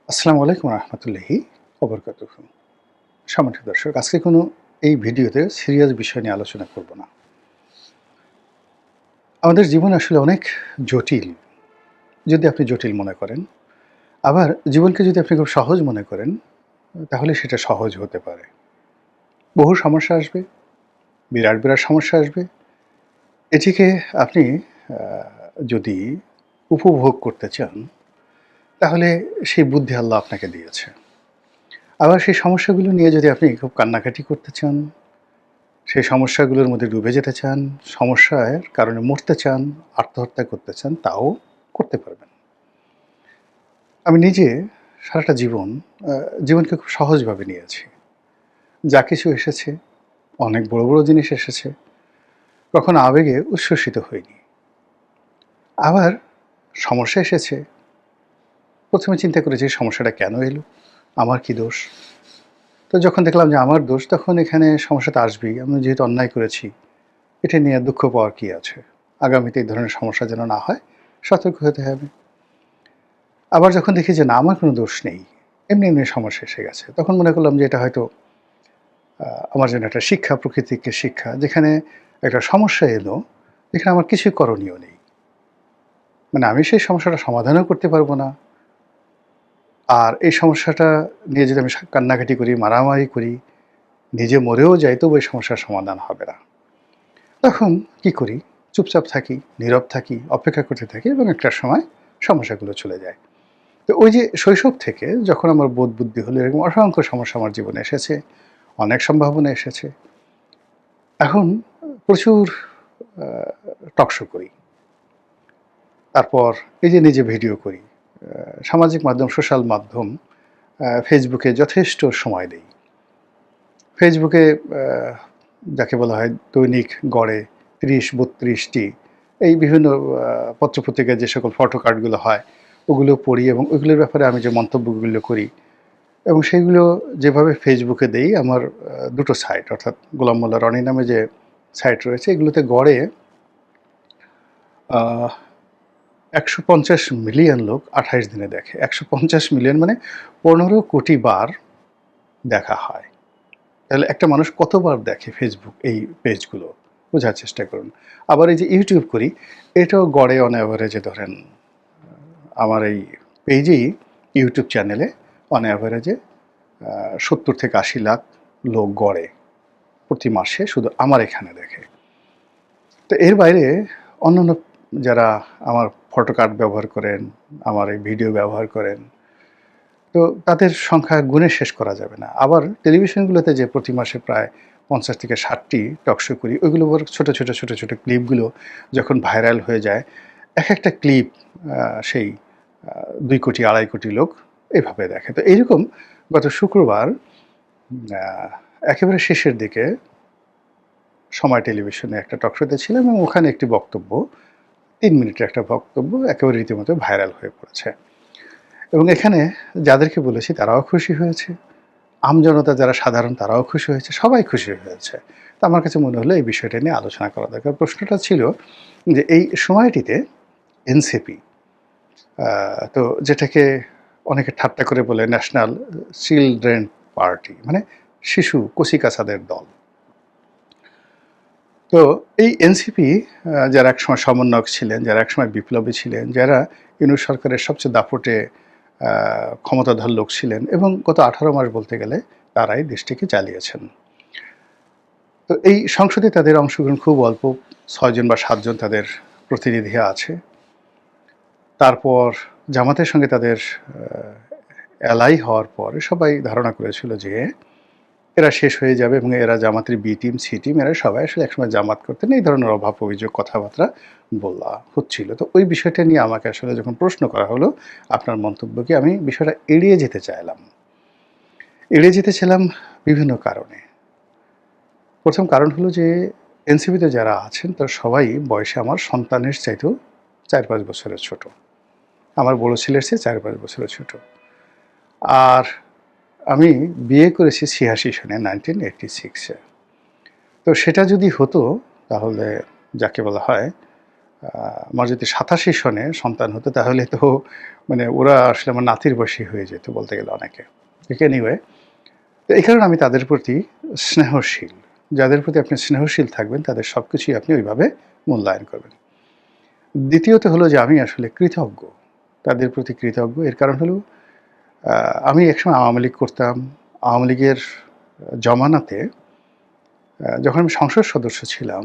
আসসালামু আলাইকুম রহমতুল্লাহি ওবরকাতুহু। সম্মানিত দর্শক, আজকে কোনো এই ভিডিওতে সিরিয়াস বিষয় নিয়ে আলোচনা করব না। আমাদের জীবন আসলে অনেক জটিল, যদি আপনি জটিল মনে করেন। আবার জীবনকে যদি আপনি খুব সহজ মনে করেন, তাহলে সেটা সহজ হতে পারে। বহু সমস্যা আসবে, বিরাট, বিরাট সমস্যা আসবে। এটিকে আপনি আ যদি উপভোগ করতে চান, তাহলে সেই বুদ্ধি আল্লাহ আপনাকে দিয়েছে। আবার সেই সমস্যাগুলো নিয়ে যদি আপনি খুব কান্নাকাটি করতে চান, সেই সমস্যাগুলোর মধ্যে ডুবে যেতে চান, সমস্যার কারণে মরতে চান, আত্মহত্যা করতে চান, তাও করতে পারবেন। আমি নিজে সারাটা জীবন আ জীবনকে খুব সহজভাবে নিয়েছি। যা কিছু এসেছে, অনেক বড়, বড় জিনিস এসেছে, কখনো আবেগে উচ্ছ্বসিত হইনি। আবার সমস্যা এসেছে, ১ম এ চিন্তা করেছি সমস্যাটা কেন এলো? আমার কি দোষ? তো যখন দেখলাম যে আমার দোষ, তখন এখানে সমস্যা তো আসবেই। আমি যেহেতু অন্যায় করেছি, এটা নিয়ে দুঃখ পাওয়ার কি আছে? আগামীতে এই ধরনের সমস্যা যেন না হয়, সতর্ক হতে হবে। আবার যখন দেখি যে না, আমার কোনো দোষ নেই, এমনি, এমনি সমস্যা এসে গেছে, তখন মনে করলাম যে এটা হয়তো আ আমার জন্য একটা শিক্ষা, প্রকৃতিকে শিক্ষা। যেখানে একটা সমস্যা এলো, যেখানে আমার কিছুই করণীয় নেই। মানে আমি সেই সমস্যাটা সমাধানও করতে পারব না। আর এই সমস্যাটা নিয়ে যদি আমি কান্নাকাটি করি, মারামারি করি, নিজে মরেও যাই, তবু এই সমস্যার সমাধান হবে না। তখন কি করি? চুপচাপ থাকি, নীরব থাকি, অপেক্ষা করতে থাকি এবং একটা সময় সমস্যাগুলো চলে যায়। তো ওই যে শৈশব থেকে যখন আমার বোধ বুদ্ধি হলো, এরকম অসংখ্য সমস্যা আমার জীবনে এসেছে, অনেক সম্ভাবনা এসেছে। এখন প্রচুর আ টক শো করি। তারপর এই যে নিজে ভিডিও করি। সামাজিক মাধ্যম, সোশ্যাল মাধ্যম, ফেসবুকে যথেষ্ট সময় দেই। ফেসবুকে আ যাকে বলা হয় দৈনিক গড়ে ৩০-৩২ টি এই বিভিন্ন আ পত্রপত্রিকায় যে সকল ফটো কার্ডগুলো হয়, ওগুলো পড়ি এবং ওইগুলোর ব্যাপারে আমি যে মন্তব্যগুলো করি এবং সেগুলো যেভাবে ফেসবুকে দেই, আমার ২ টো সাইট, অর্থাৎ গোলাম মোল্লা রনি নামে যে সাইট রয়েছে, এগুলোতে গড়ে আ ১৫০ মিলিয়ন লোক ২৮ দিনে দেখে। ১৫০ মিলিয়ন মানে ১৫ কোটি বার দেখা হয়। তাহলে একটা মানুষ কতবার দেখে ফেসবুক এই পেজগুলো? বোঝার চেষ্টা করুন। আবার এই যে ইউটিউব করি, এটাও গড়ে অন এভারেজে ধরেন আমার এই পেজেই, ইউটিউব চ্যানেলে অন এভারেজে ৭০ থেকে ৮০ লাখ লোক গড়ে প্রতি মাসে শুধু আমার এখানে দেখে। তো এর বাইরে অন্যান্য যারা আমার ফটো কার্ড ব্যবহার করেন, আমার এই ভিডিও ব্যবহার করেন, তো তাদের সংখ্যা গুণে শেষ করা যাবে না। আবার টেলিভিশনগুলোতে যে প্রতি মাসে প্রায় ৫০ থেকে ৬০ টি টক শো করি, ওইগুলো আবার ছোট, ছোট, ছোট, ছোট ক্লিপগুলো যখন ভাইরাল হয়ে যায়, একেকটা ক্লিপ আ সেই ২ কোটি, ২.৫ কোটি লোক এভাবে দেখে। তো এইরকম গত শুক্রবার আ একেবারে শেষের দিকে সময় টেলিভিশনে একটা টক শোতে ছিলাম এবং ওখানে একটি বক্তব্য, ৩ মিনিটের একটা বক্তব্য একেবারে রীতিমতো ভাইরাল হয়ে পড়েছে। এবং এখানে যাদেরকে বলেছি তারাও খুশি হয়েছে। আমজনতা যারা সাধারণ, তারাও খুশি হয়েছে। সবাই খুশি হয়েছে। তো আমার কাছে মনে হলো এই বিষয়টা নিয়ে আলোচনা করা দরকার। প্রশ্নটা ছিল যে এই সময়টিতে এনসিপি, আ তো যেটাকে অনেকে ঠাট্টা করে বলে ন্যাশনাল চিলড্রেন পার্টি, মানে শিশু কচিকাঁচাদের দল। তো এই এনসিপি যারা একসময় সমন্বয়ক ছিলেন, যারা একসময় বিপ্লবী ছিলেন, যারা ইউনূস সরকারের সবচেয়ে দাপটে আ ক্ষমতাধর লোক ছিলেন এবং গত ১৮ মাস বলতে গেলে তারাই দেশটিকে চালিয়েছেন। তো এই সংসদে তাদের অংশগ্রহণ খুব অল্প, ৬ জন বা ৭ জন তাদের প্রতিনিধি আছে। তারপর জামাতের সঙ্গে তাদের অ্যালাই হওয়ার পরে সবাই ধারণা করেছিল যে এরা শেষ হয়ে যাবে এবং এরা জামাতের বি টিম, সি টিম, এরা সবাই আসলে একসময় জামাত করতেন। এই ধরনের অভাব অভিযোগ কথাবার্তা বলা হচ্ছিল। তো ওই বিষয়টা নিয়ে আমাকে আসলে যখন প্রশ্ন করা হলো, আপনার মন্তব্য কি? আমি বিষয়টা এড়িয়ে যেতে চাইলাম। এড়িয়ে যেতে ছিলাম বিভিন্ন কারণে। ১ম কারণ হলো যে এনসিপিতে যারা আছেন তারা সবাই বয়সে আমার সন্তানের চাইতেও ৪-৫ বছরের ছোট। আমার বড় ছেলের চেয়ে ৪-৫ বছরের ছোট। আর আমি বিয়ে করেছি ৮৬ সনে, 1986 এ। তো সেটা যদি হতো, তাহলে যাকে বলা হয় আমার যদি ৮৭ সনে সন্তান হতো তাহলে তো মানে ওরা আসলে আমার নাতির বয়সী হয়ে যেত বলতে গেলে অনেকে। এনিওয়ে, তো এই কারণে আমি তাদের প্রতি স্নেহশীল। যাদের প্রতি আপনি স্নেহশীল থাকবেন তাদের সবকিছুই আপনি ওইভাবে মূল্যায়ন করবেন। দ্বিতীয়ত হলো যে আমি আসলে কৃতজ্ঞ। তাদের প্রতি কৃতজ্ঞ। এর কারণ হলো আমি একসময় আওয়ামী লীগ করতাম। আওয়ামী লীগের জমানাতে যখন আমি সংসদ সদস্য ছিলাম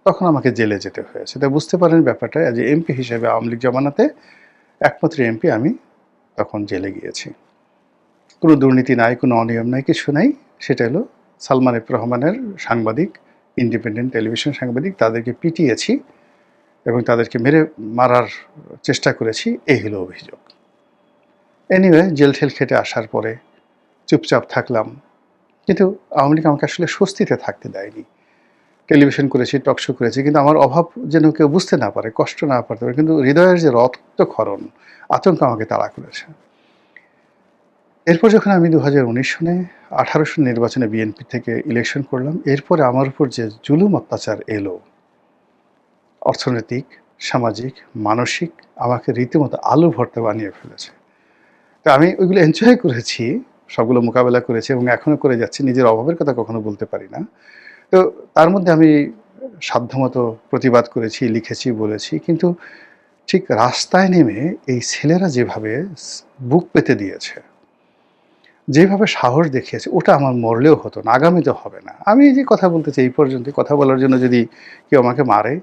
তখন আমাকে জেলে যেতে হয়েছে। তো বুঝতে পারেন ব্যাপারটা, অ্যাজ এ এমপি হিসেবে আওয়ামী লীগ জমানাতে একমাত্র এমপি আমি তখন জেলে গিয়েছি। কোনো দুর্নীতি নাই, কোনো অনিয়ম নাই, কিছু নাই। সেটা হলো সালমান এফ রহমানের সাংবাদিক, ইন্ডিপেন্ডেন্ট টেলিভিশন সাংবাদিক, তাদেরকে পিটিয়েছি এবং তাদেরকে মারার চেষ্টা করেছি, এই হলো অভিযোগ। এনিওয়ে, জেল-টেল খেটে আসার পরে চুপচাপ থাকলাম। কিন্তু আওয়ামী লীগ আমাকে আসলে স্বস্তিতে থাকতে দেয়নি। টেলিভিশন করেছি, টক শো করেছি, কিন্তু আমার অভাব যেন কেউ বুঝতে না পারে, কষ্ট না পারতে পারে। কিন্তু হৃদয়ের যে রক্তক্ষরণ, আতঙ্ক আমাকে তাড়া করেছে। এরপর যখন আমি ২০১৯ সনে ১৮ সন নির্বাচনে বিএনপি থেকে ইলেকশন করলাম, এরপরে আমার উপর যে জুলুম অত্যাচার এলো, অর্থনৈতিক, সামাজিক, মানসিক, আমাকে রীতিমতো আলু ভর্তা বানিয়ে ফেলেছে। তো আমি ওইগুলো এনজয় করেছি, সবগুলো মোকাবেলা করেছি এবং এখনও করে যাচ্ছি। নিজের অভাবের কথা কখনো বলতে পারি না। তো তার মধ্যে আমি সাধ্যমতো প্রতিবাদ করেছি, লিখেছি, বলেছি। কিন্তু ঠিক রাস্তায় নেমে এই ছেলেরা যেভাবে বুক পেতে দিয়েছে, যেভাবে সাহস দেখিয়েছে, ওটা আমার মরলেও হতো না, আগামীতেও হবে না। আমি এই যে কথা বলতে চাই এই পর্যন্তই। কথা বলার জন্য যদি কেউ আমাকে মারে,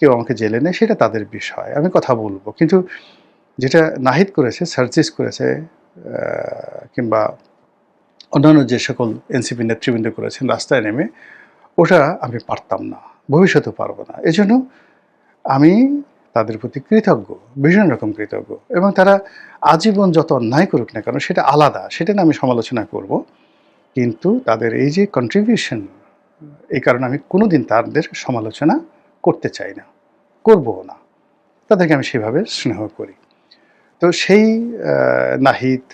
কেউ আমাকে জেলে নেয়, সেটা তাদের বিষয়। আমি কথা বলব। কিন্তু যেটা নাহিদ করেছে, সার্জিস করেছে, কিংবা অন্যান্য যে সকল এনসিপি নেতৃবৃন্দ করেছেন রাস্তায় নেমে, ওটা আমি পারতাম না, ভবিষ্যতেও পারবো না। এজন্য আমি তাদের প্রতি কৃতজ্ঞ, ভীষণ রকম কৃতজ্ঞ। এবং তারা আজীবন যত অন্যায় করুক না কেন, সেটা আলাদা, সেটা না আমি সমালোচনা করব। কিন্তু তাদের এই যে কন্ট্রিবিউশন, এই কারণে আমি কোনোদিন তাদের সমালোচনা করতে চাই না, করবও না। তাদেরকে আমি সেভাবে স্নেহ করি। তো সেই নাহিদ,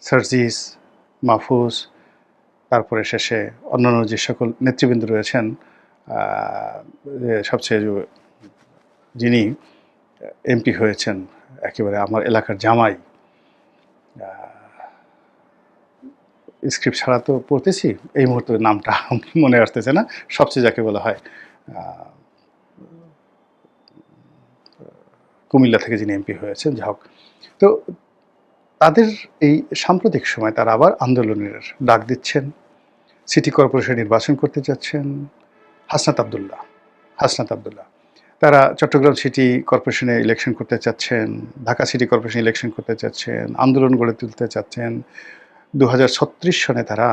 সার্জিস, মাহফুজ, তারপরে শেষে অন্যান্য যে সকল নেতৃবৃন্দ রয়েছেন, সবচেয়ে যিনি এমপি হয়েছেন একেবারে আমার এলাকার জামাই, স্ক্রিপ্ট ছাড়া তো পড়তেছি, এই মুহূর্তে নামটা মনে আসতেছে না, সবচেয়ে যাকে বলা হয় কুমিল্লা থেকে যিনি এমপি হয়েছেন, যা হোক। তো তাদের এই সাম্প্রতিক সময় তারা আবার আন্দোলনের ডাক দিচ্ছেন, সিটি কর্পোরেশন নির্বাচন করতে যাচ্ছেন। হাসনাত আবদুল্লাহ তারা চট্টগ্রাম সিটি কর্পোরেশনে ইলেকশন করতে চাচ্ছেন, ঢাকা সিটি কর্পোরেশন ইলেকশন করতে চাচ্ছেন, আন্দোলন গড়ে তুলতে চাচ্ছেন। ২০৩৬ সনে তারা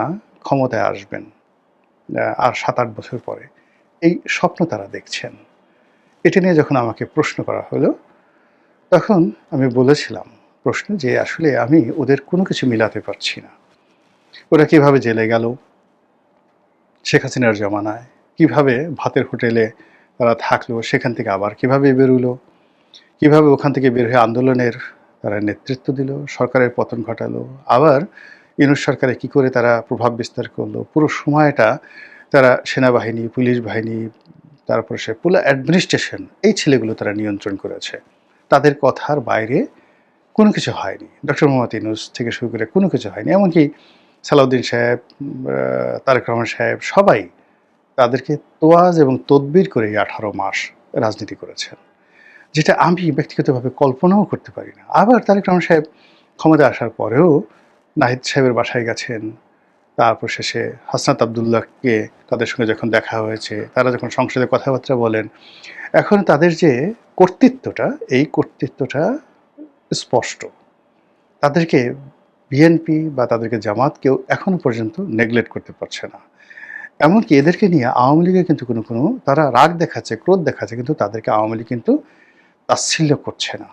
ক্ষমতায় আসবেন, আর ৭-৮ বছর পরে। এই স্বপ্ন তারা দেখছেন। এটা নিয়ে যখন আমাকে প্রশ্ন করা হলো, তখন আমি বলেছিলাম প্রশ্ন যে আসলে আমি ওদের কোনো কিছু মিলাতে পারছি না। ওরা কীভাবে জেলে গেল শেখ হাসিনার জমানায়, কীভাবে ভাতের হোটেলে তারা থাকলো, সেখান থেকে আবার কীভাবে বেরোলো, কীভাবে ওখান থেকে বের হয়ে আন্দোলনের তারা নেতৃত্ব দিল, সরকারের পতন ঘটালো, আবার ইউনূস সরকারে কী করে তারা প্রভাব বিস্তার করলো, পুরো সময়টা তারা সেনাবাহিনী, পুলিশ বাহিনী, তারপরে সে পুরো অ্যাডমিনিস্ট্রেশন, এই ছেলেগুলো তারা নিয়ন্ত্রণ করেছে। তাদের কথার বাইরে কোনো কিছু হয়নি। ডক্টর মোহাম্মদ ইউনূস থেকে শুরু করে কোনো কিছু হয়নি। এমনকি সালাউদ্দিন সাহেব, তারেক রহমান সাহেব, সবাই তাদেরকে তোয়াজ এবং তদবির করে 18 মাস রাজনীতি করেছেন, যেটা আমি ব্যক্তিগতভাবে কল্পনাও করতে পারি না। আবার তারেক রহমান সাহেব ক্ষমতায় আসার পরেও নাহিদ সাহেবের বাসায় গেছেন, তারপর শেষে হাসনাত আবদুল্লাহকে তাদের সঙ্গে যখন দেখা হয়েছে, তারা যখন সংসদে কথাবার্তা বলেন, এখন তাদের যে কর্তৃত্বটা, এই কর্তৃত্বটা স্পষ্ট। তাদেরকে বিএনপি বা তাদেরকে জামাত কেউ এখনো পর্যন্ত নেগলেক্ট করতে পারছে না। এমনকি এদেরকে নিয়ে আওয়ামী লীগের কিন্তু কোনো তারা রাগ দেখাচ্ছে, ক্রোধ দেখাচ্ছে, কিন্তু তাদেরকে আওয়ামী লীগ কিন্তু তাচ্ছিল্য করছে না।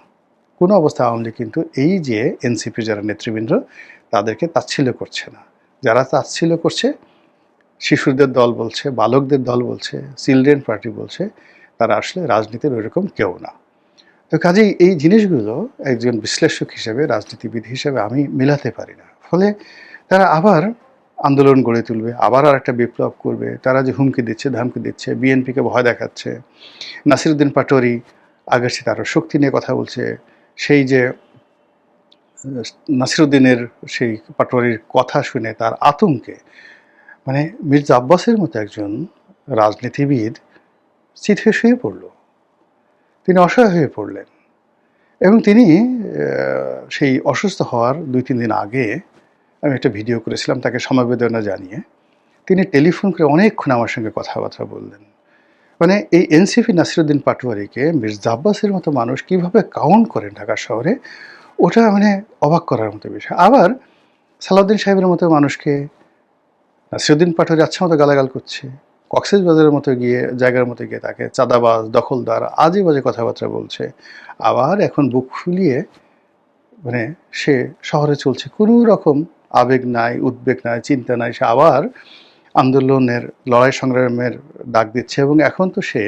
কোনো অবস্থায় আওয়ামী লীগ কিন্তু এই যে এনসিপির যারা নেতৃবৃন্দ, তাদেরকে তাচ্ছিল্য করছে না। যারা তাচ্ছিল্য করছে, শিশুদের দল বলছে, বালকদের দল বলছে, চিলড্রেন পার্টি বলছে, তারা আসলে রাজনীতির ওইরকম কেউ না। তো কাজেই এই জিনিসগুলো একজন বিশ্লেষক হিসেবে, রাজনীতিবিদ হিসেবে আমি মিলাতে পারি না। ফলে তারা আবার আন্দোলন গড়ে তুলবে, আবার আরেকটা বিপ্লব করবে। তারা যে হুমকি দিচ্ছে, ধামকি দিচ্ছে, বিএনপিকে ভয় দেখাচ্ছে, নাসিরুদ্দিন পাটোয়ারি আগের চেয়ে আরও শক্তি নিয়ে কথা বলছে। সেই যে নাসিরুদ্দিনের সেই পাটোয়ারির কথা শুনে তার আতঙ্কে মানে মির্জা আব্বাসের মতো একজন রাজনীতিবিদ চিত হয়ে শুয়ে পড়ল। তিনি অসহায় হয়ে পড়লেন এবং তিনি সেই অসুস্থ হওয়ার ২-৩ দিন আগে আমি একটা ভিডিও করেছিলাম তাকে সমবেদনা জানিয়ে। তিনি টেলিফোন করে অনেকক্ষণ আমার সঙ্গে কথাবার্তা বললেন। মানে এই এনসিপি নাসিরুদ্দিন পাটোয়ারিকে মির্জা আব্বাসের মতো মানুষ কীভাবে কাউন্ট করেন ঢাকা শহরে, ওটা মানে অবাক করার মতো বিষয়। আবার সালাউদ্দিন সাহেবের মতো মানুষকে নাসিরুদ্দিন পাটোয়ারি আচ্ছা মতো গালাগাল করছে। কক্সবাজারের মতো গিয়ে জায়গার মতো গিয়ে তাকে চাঁদাবাজ, দখলদার, আজে বাজে কথাবার্তা বলছে। আবার এখন বুক ফুলিয়ে মানে সে শহরে চলছে, কোনো রকম আবেগ নাই, উদ্বেগ নাই, চিন্তা নাই। সে আবার আন্দোলনের লড়াই সংগ্রামের ডাক দিচ্ছে এবং এখন তো সে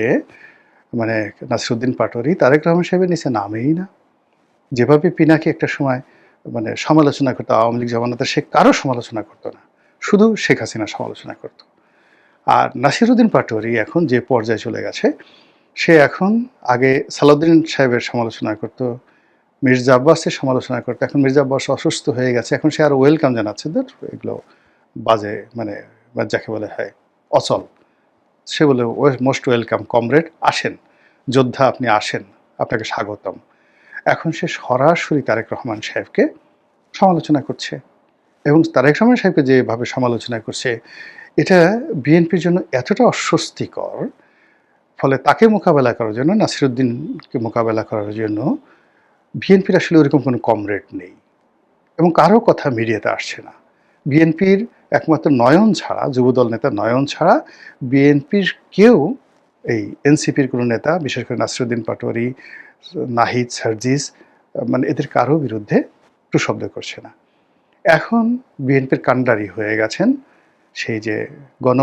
মানে নাসিরুদ্দিন পাটোয়ারি তারেক রহমান সাহেবের নিচে নামেই না। যেভাবে পিনাকি একটা সময় মানে সমালোচনা করতো আওয়ামী লীগ জামানাতে, সে কারো সমালোচনা করতো না, শুধু শেখ হাসিনার সমালোচনা করতো। আর নাসিরুদ্দিন পাটোয়ারি এখন যে পর্যায়ে চলে গেছে, সে এখন আগে সালাউদ্দিন সাহেবের সমালোচনা করতো, মির্জা আব্বাসের সমালোচনা করতো, এখন মির্জা আব্বাস অসুস্থ হয়ে গেছে, এখন সে আর ওয়েলকাম জানাচ্ছে ধর এগুলো বাজে মানে যাকে বলে হয় অচল। সে বলে মোস্ট ওয়েলকাম কমরেড, আসেন যোদ্ধা, আপনি আসেন, আপনাকে স্বাগতম। এখন সে সরাসরি তারেক রহমান সাহেবকে সমালোচনা করছে এবং তারেক রহমান সাহেবকে যেভাবে সমালোচনা করছে এটা বিএনপির জন্য এতটা অস্বস্তিকর, ফলে তাকে মোকাবেলা করার জন্য, নাসিরুদ্দিনকে মোকাবেলা করার জন্য বিএনপির আসলে ওরকম কোনো কমরেড নেই এবং কারো কথা মিডিয়াতে আসছে না। বিএনপির একমাত্র নয়ন ছাড়া, যুবদল নেতা নয়ন ছাড়া বিএনপির কেউ এই এনসিপির কোনো নেতা, বিশেষ করে নাসিরুদ্দিন পাটোয়ারি, নাহিদ, সার্জিস, মানে এদের কারো বিরুদ্ধে একটু শব্দ করছে না। এখন বিএনপির কাণ্ডারি হয়ে গেছেন সেই যে গণ